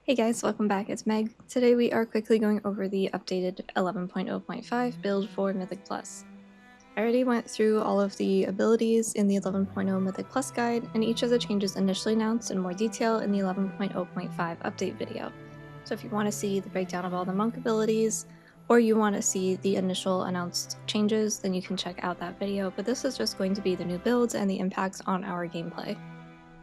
Hey guys, welcome back, it's Meg. Today we are quickly going over the updated 11.0.5 build for Mythic Plus. I already went through all of the abilities in the 11.0 Mythic Plus guide, and each of the changes initially announced in more detail in the 11.0.5 update video. So if you want to see the breakdown of all the monk abilities, or you want to see the initial announced changes, then you can check out that video, but this is just going to be the new builds and the impacts on our gameplay.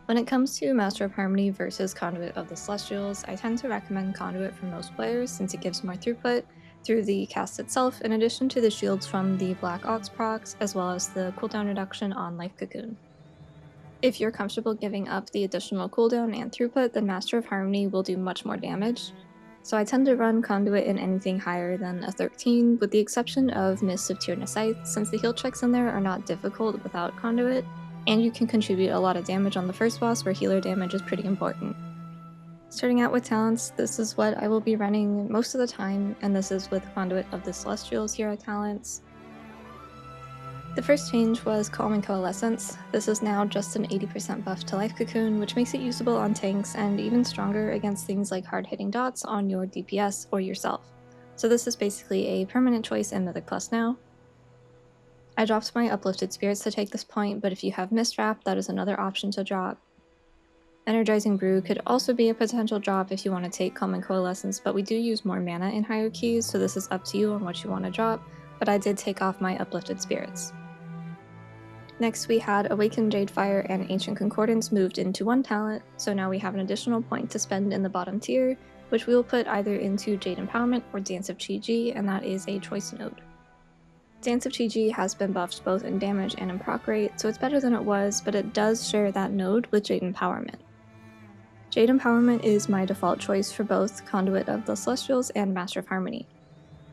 When it comes to Master of Harmony versus Conduit of the Celestials, I tend to recommend Conduit for most players since it gives more throughput through the cast itself, in addition to the shields from the Black Ox procs, as well as the cooldown reduction on Life Cocoon. If you're comfortable giving up the additional cooldown and throughput, then Master of Harmony will do much more damage. So I tend to run Conduit in anything higher than a 13, with the exception of Mist of Tyrna Scythe, since the heal checks in there are not difficult without Conduit, and you can contribute a lot of damage on the first boss where healer damage is pretty important. Starting out with talents, this is what I will be running most of the time, and this is with Conduit of the Celestials hero talents. The first change was Calm and Coalescence. This is now just an 80% buff to Life Cocoon, which makes it usable on tanks and even stronger against things like hard-hitting dots on your DPS or yourself. So this is basically a permanent choice in Mythic Plus now. I dropped my Uplifted Spirits to take this point, but if you have Mist Wrap, that is another option to drop. Energizing Brew could also be a potential drop if you want to take Calm and Coalescence, but we do use more mana in higher keys, so this is up to you on what you want to drop, but I did take off my Uplifted Spirits. Next we had Awakened Jadefire and Ancient Concordance moved into one talent, so now we have an additional point to spend in the bottom tier, which we will put either into Jade Empowerment or Dance of Chi-Ji, and that is a choice node. Dance of Chi-Ji has been buffed both in damage and in proc rate, so it's better than it was, but it does share that node with Jade Empowerment. Jade Empowerment is my default choice for both Conduit of the Celestials and Master of Harmony.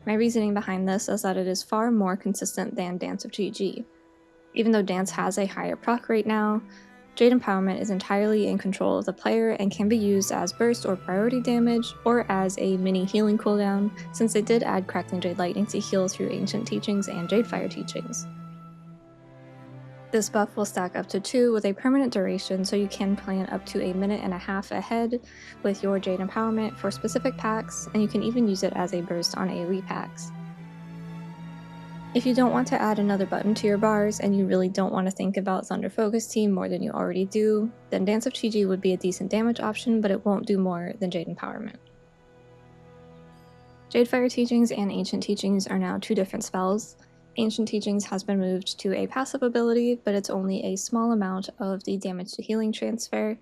My reasoning behind this is that it is far more consistent than Dance of Chi-Ji. Even though Dance has a higher proc rate now, Jade Empowerment is entirely in control of the player and can be used as burst or priority damage, or as a mini healing cooldown, since they did add Crackling Jade Lightning to heal through Ancient Teachings and Jadefire Teachings. This buff will stack up to 2 with a permanent duration, so you can plan up to a minute and a half ahead with your Jade Empowerment for specific packs, and you can even use it as a burst on AoE packs. If you don't want to add another button to your bars and you really don't want to think about Thunder Focus Team more than you already do, then Dance of Chi-Ji would be a decent damage option, but it won't do more than Jade Empowerment. Jadefire Teachings and Ancient Teachings are now 2 different spells. Ancient Teachings has been moved to a passive ability, but it's only a small amount of the damage to healing transfer,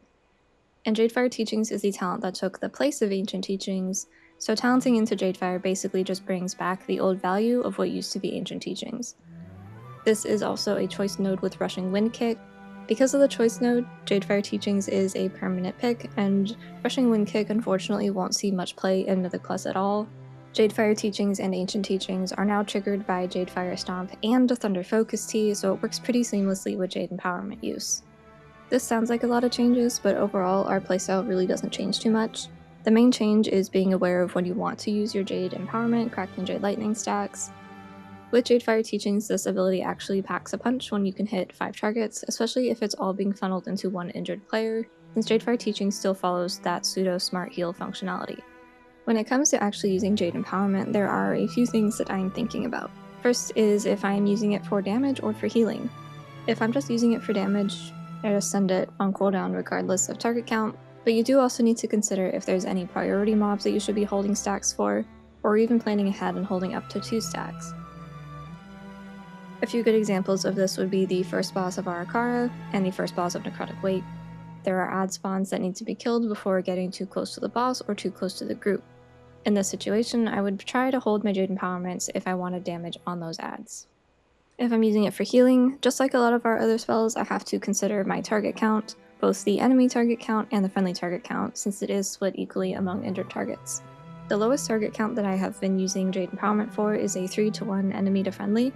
and Jadefire Teachings is the talent that took the place of Ancient Teachings, so talenting into Jadefire basically just brings back the old value of what used to be Ancient Teachings. This is also a choice node with Rushing Wind Kick. Because of the choice node, Jadefire Teachings is a permanent pick, and Rushing Wind Kick unfortunately won't see much play in Mythic Plus at all. Jadefire Teachings and Ancient Teachings are now triggered by Jadefire Stomp and a Thunder Focus Tea, so it works pretty seamlessly with Jade Empowerment use. This sounds like a lot of changes, but overall our playstyle really doesn't change too much. The main change is being aware of when you want to use your Jade Empowerment, Crackling Jade Lightning stacks. With Jadefire Teachings, this ability actually packs a punch when you can hit 5 targets, especially if it's all being funneled into one injured player, since Jadefire Teachings still follows that pseudo-smart heal functionality. When it comes to actually using Jade Empowerment, there are a few things that I'm thinking about. First is if I'm using it for damage or for healing. If I'm just using it for damage, I just send it on cooldown regardless of target count, but you do also need to consider if there's any priority mobs that you should be holding stacks for, or even planning ahead and holding up to 2 stacks. A few good examples of this would be the first boss of Arakara and the first boss of Necrotic Wake. There are ad spawns that need to be killed before getting too close to the boss or too close to the group. In this situation, I would try to hold my Jade Empowerments if I wanted damage on those ads. If I'm using it for healing, just like a lot of our other spells, I have to consider my target count, both the enemy target count and the friendly target count, since it is split equally among injured targets. The lowest target count that I have been using Jade Empowerment for is a 3-to-1 enemy to friendly.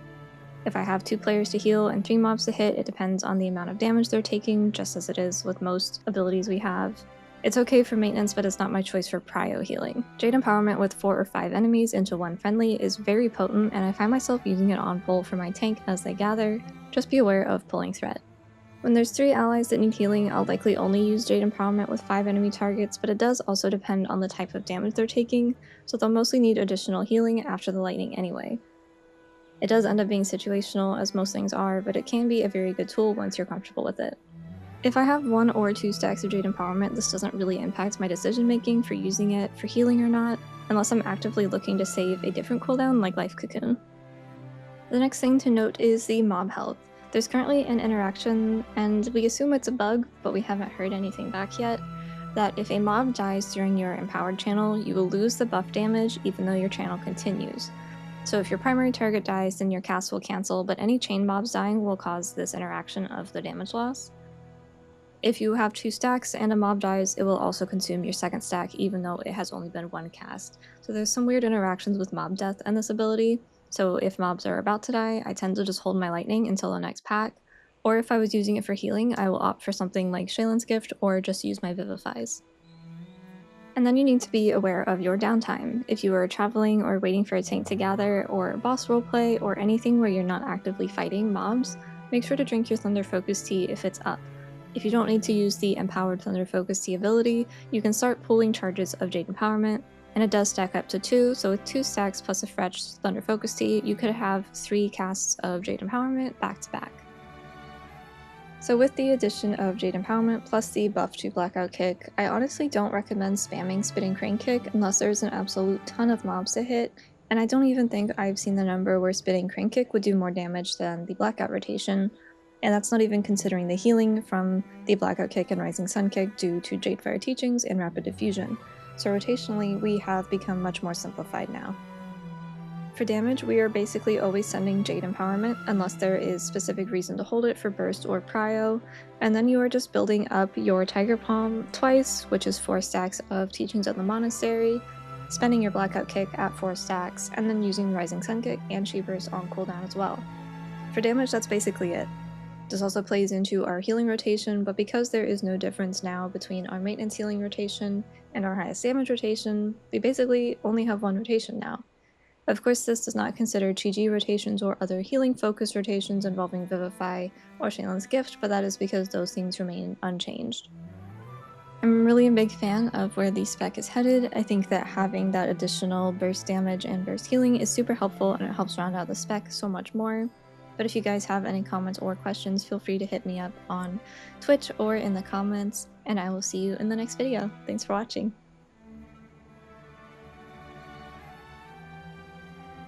If I have 2 players to heal and 3 mobs to hit, it depends on the amount of damage they're taking, just as it is with most abilities we have. It's okay for maintenance, but it's not my choice for prio healing. Jade Empowerment with 4 or 5 enemies into 1 friendly is very potent, and I find myself using it on pull for my tank as they gather. Just be aware of pulling threat. When there's 3 allies that need healing, I'll likely only use Jade Empowerment with 5 enemy targets, but it does also depend on the type of damage they're taking, so they'll mostly need additional healing after the lightning anyway. It does end up being situational, as most things are, but it can be a very good tool once you're comfortable with it. If I have 1 or 2 stacks of Jade Empowerment, this doesn't really impact my decision making for using it for healing or not, unless I'm actively looking to save a different cooldown like Life Cocoon. The next thing to note is the mob health. There's currently an interaction, and we assume it's a bug, but we haven't heard anything back yet, that if a mob dies during your empowered channel, you will lose the buff damage even though your channel continues. So if your primary target dies, then your cast will cancel, but any chain mobs dying will cause this interaction of the damage loss. If you have 2 stacks and a mob dies, it will also consume your second stack even though it has only been 1 cast. So there's some weird interactions with mob death and this ability, so if mobs are about to die, I tend to just hold my lightning until the next pack, or if I was using it for healing, I will opt for something like Shaylin's Gift or just use my Vivifies. And then you need to be aware of your downtime. If you are traveling or waiting for a tank to gather, or boss roleplay, or anything where you're not actively fighting mobs, make sure to drink your Thunder Focus Tea if it's up. If you don't need to use the Empowered Thunder Focus Tea ability, you can start pulling charges of Jade Empowerment, and it does stack up to 2, so with 2 stacks plus a fresh Thunder Focus Tea, you could have 3 casts of Jade Empowerment back to back. So with the addition of Jade Empowerment plus the buff to Blackout Kick, I honestly don't recommend spamming Spitting Crane Kick unless there's an absolute ton of mobs to hit, and I don't even think I've seen the number where Spitting Crane Kick would do more damage than the Blackout rotation, and that's not even considering the healing from the Blackout Kick and Rising Sun Kick due to Jadefire Teachings and Rapid Diffusion, so rotationally we have become much more simplified now. For damage, we are basically always sending Jade Empowerment unless there is specific reason to hold it for burst or prio, and then you are just building up your Tiger Palm twice, which is 4 stacks of Teachings of the Monastery, spending your Blackout Kick at 4 stacks, and then using Rising Sun Kick and Chi Burst on cooldown as well. For damage, that's basically it. This also plays into our healing rotation, but because there is no difference now between our maintenance healing rotation and our highest damage rotation, we basically only have 1 rotation now. Of course, this does not consider Chi rotations or other healing focus rotations involving Vivify or Shaylin's Gift, but that is because those things remain unchanged. I'm really a big fan of where the spec is headed. I think that having that additional burst damage and burst healing is super helpful and it helps round out the spec so much more. But if you guys have any comments or questions, feel free to hit me up on Twitch or in the comments, and I will see you in the next video. Thanks for watching.